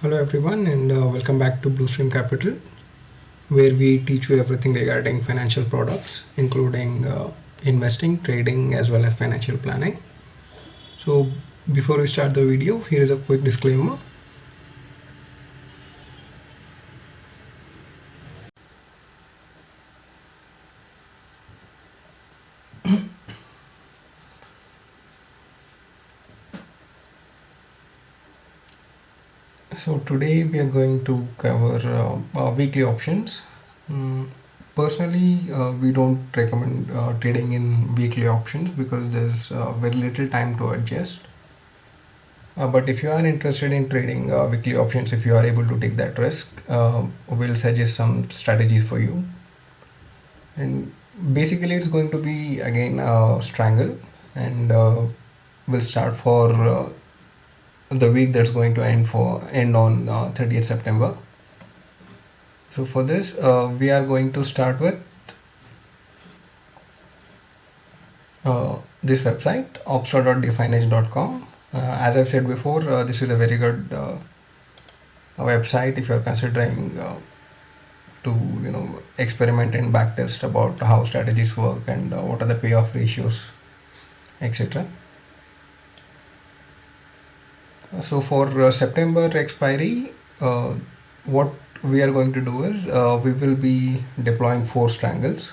Hello everyone and welcome back to Bluestream Capital, where we teach you everything regarding financial products, including investing, trading, as well as financial planning. So before we start the video, here is a quick disclaimer. So today we are going to cover weekly options. Mm, Personally, we don't recommend trading in weekly options because there's very little time to adjust. But if you are interested in trading weekly options, if you are able to take that risk, we'll suggest some strategies for you. And basically, it's going to be again strangle, and we'll start for the week that's going to end on 30th September. So for this, we are going to start with this website, opstra.definance.com. As I've said before, this is a very good website if you're considering to experiment and backtest about how strategies work and what are the payoff ratios, etc. So for September expiry, what we are going to do is we will be deploying 4 strangles.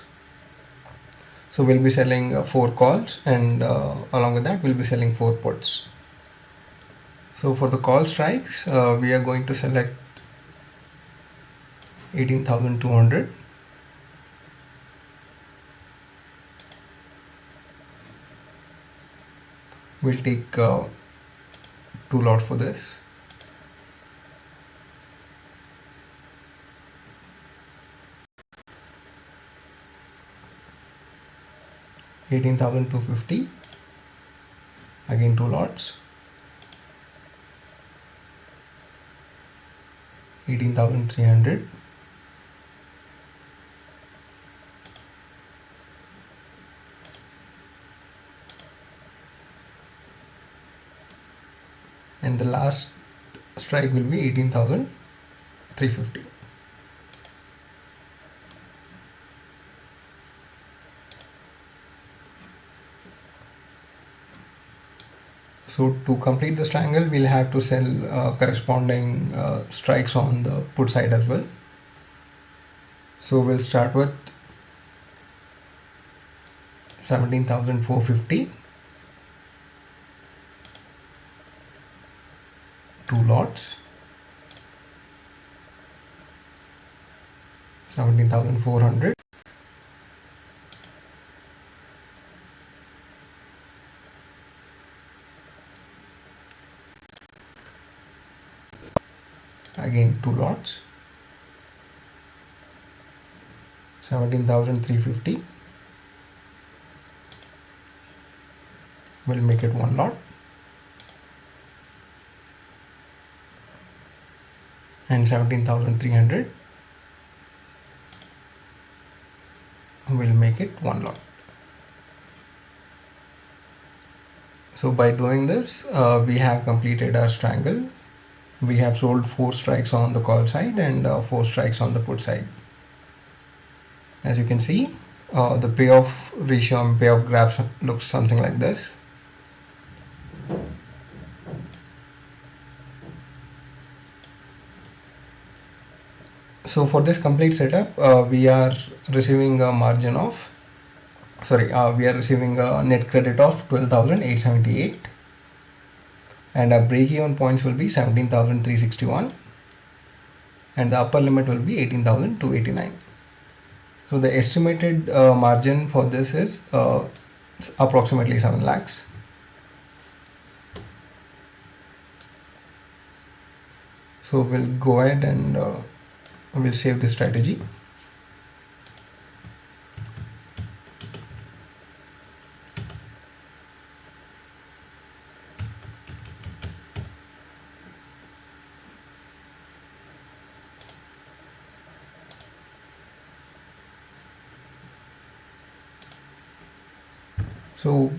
So we'll be selling 4 calls, and along with that we'll be selling 4 puts. So for the call strikes, we are going to select 18,200. We'll take 2 lots for this. $18,250. Again 2 lots. 18,300. And the last strike will be 18,350. So to complete the strangle, we'll have to sell corresponding strikes on the put side as well. So we'll start with 17,450. 2 lots. 17,400. Again 2 lots. 17,350. We'll make it 1 lot. And 17,300. We'll make it 1 lot. So by doing this, we have completed our strangle. We have sold 4 strikes on the call side and 4 strikes on the put side. As you can see, the payoff ratio and payoff graphs looks something like this. So for this complete setup, we are receiving a margin of, we are receiving a net credit of 12,878, and our break-even points will be 17,361, and the upper limit will be 18,289. So the estimated margin for this is approximately 7 lakhs. So we'll go ahead and we'll save this strategy. So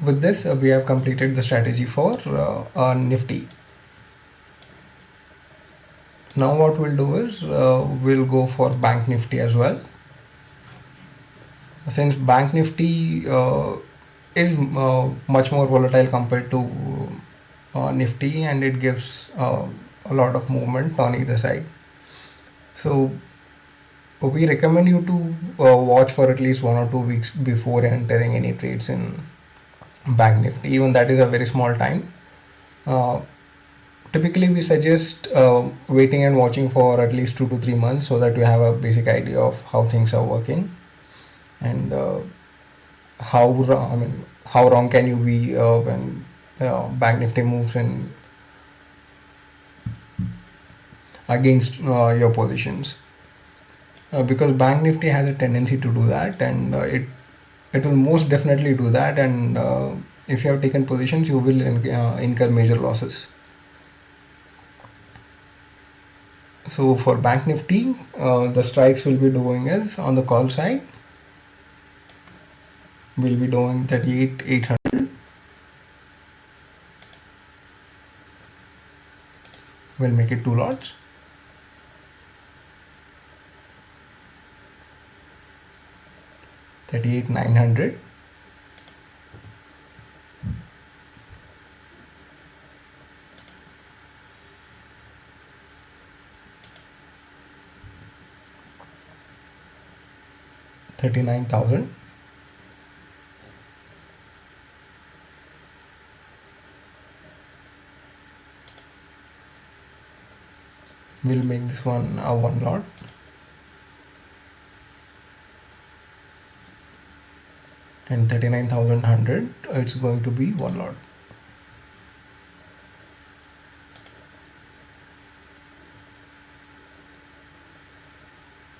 with this, we have completed the strategy for Nifty. Now what we'll do is we'll go for Bank Nifty as well. Since Bank Nifty is much more volatile compared to Nifty, and it gives a lot of movement on either side. So we recommend you to watch for at least 1 or 2 weeks before entering any trades in Bank Nifty. Even that is a very small time. Uh, Typically, we suggest waiting and watching for at least 2 to 3 months so that you have a basic idea of how things are working, and how wrong can you be when Bank Nifty moves in against your positions. Because Bank Nifty has a tendency to do that, and it will most definitely do that. And if you have taken positions, you will incur major losses. So for Bank Nifty, the strikes will be doing is on the call side. We'll be doing 38,800. We'll make it 2 lots. 38,900. $39,000. We'll make this one a 1 lot. And 39,100, it's going to be 1 lot.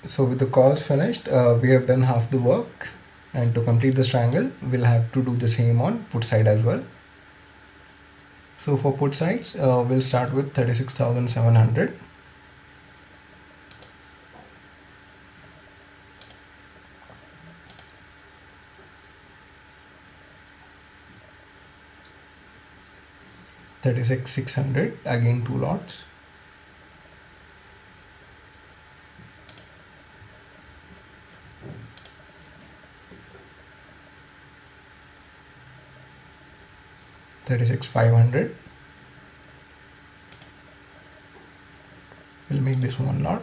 So with the calls finished, we have done half the work, and to complete the strangle, we'll have to do the same on put side as well. So for put sides, we'll start with 36,700. $36,600, again 2 lots. $36,500. We'll make this 1 lot.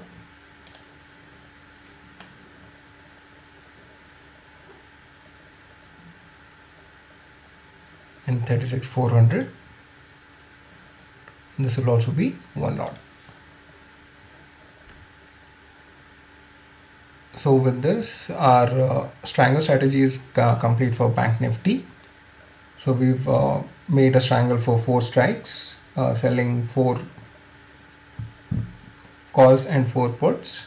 And 36,400. This will also be 1 lot. So with this, our strangle strategy is complete for Bank Nifty. So we've made a strangle for 4 strikes, selling 4 calls and 4 puts.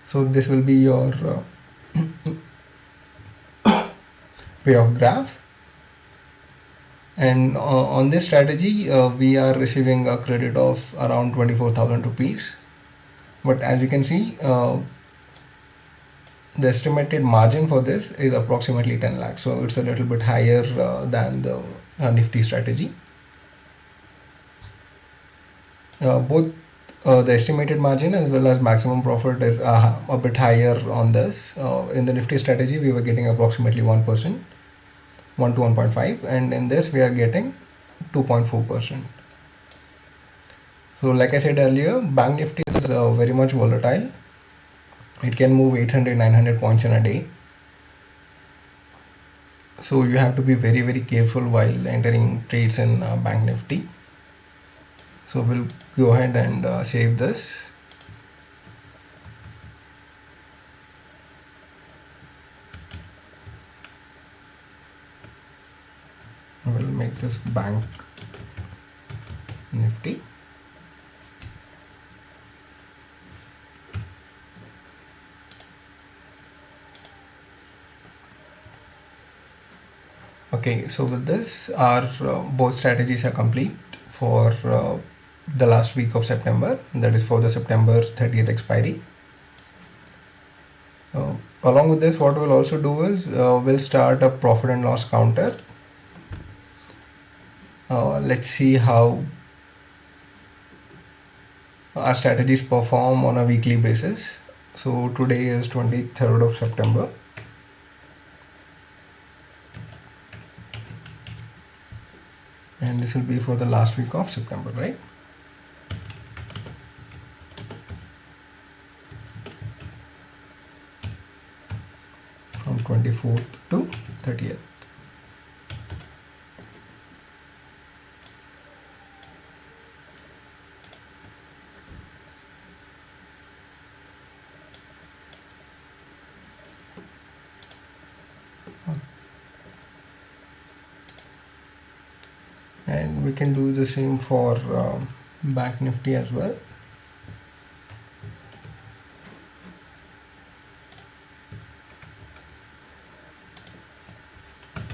So this will be your payoff graph. And on this strategy, we are receiving a credit of around 24,000 rupees. But as you can see, the estimated margin for this is approximately 10 lakhs. So it's a little bit higher than the Nifty strategy. Both the estimated margin as well as maximum profit is a bit higher on this. In the Nifty strategy, we were getting approximately 1%, 1 to 1.5, and in this we are getting 2.4%. So like I said earlier, Bank Nifty is very much volatile. It can move 800, 900 points in a day. So you have to be very, very careful while entering trades in Bank Nifty. So we'll go ahead and save this. We'll make this Bank Nifty. Okay, so with this, our both strategies are complete for the last week of September, that is for the September 30th expiry. Along with this, what we'll also do is we'll start a profit and loss counter. Let's see how our strategies perform on a weekly basis. So today is 23rd of September, and this will be for the last week of September, right? From 24th to 30th. And we can do the same for Bank Nifty as well.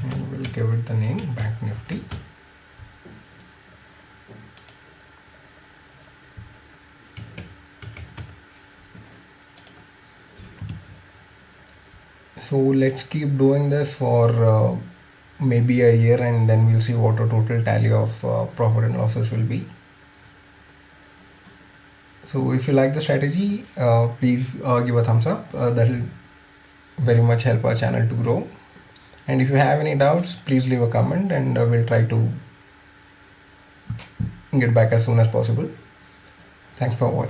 And we'll give it the name Bank Nifty. So let's keep doing this for maybe a year, and then we'll see what the total tally of profit and losses will be. So if you like the strategy, please give a thumbs up. That will very much help our channel to grow. And if you have any doubts, please leave a comment, and we'll try to get back as soon as possible. Thanks for watching.